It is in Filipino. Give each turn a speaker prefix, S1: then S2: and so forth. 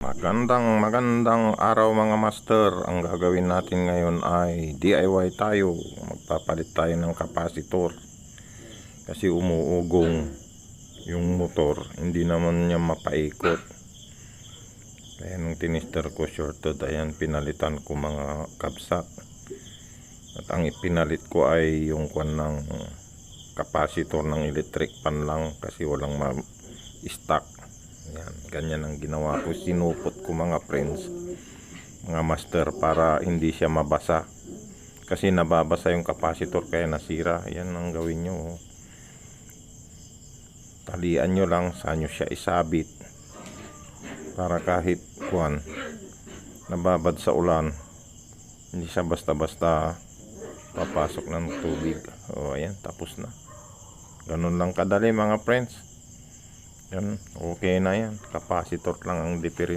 S1: Magandang araw mga master. Ang gagawin natin ngayon ay DIY tayo. Magpapalit tayo ng kapasitor kasi umuugong yung motor, hindi naman niya mapaikot. Kaya nung tinister ko shorted, ayan, pinalitan ko mga kabsat. At ang ipinalit ko ay yung kwan ng kapasitor ng electric pan lang kasi walang stock. Yan, ganyan ang ginawa ko. Sinupot ko mga friends, mga master, para hindi siya mabasa. Kasi nababasa yung kapasitor kaya nasira. Yan ang gawin nyo. Talian nyo lang saan nyo siya isabit. Para kahit kuwan, nababad sa ulan, hindi siya basta-basta papasok ng tubig. O ayan, tapos na. Ganun lang kadali mga friends. Yan, okay na yan. Kapasitor lang ang diferensya.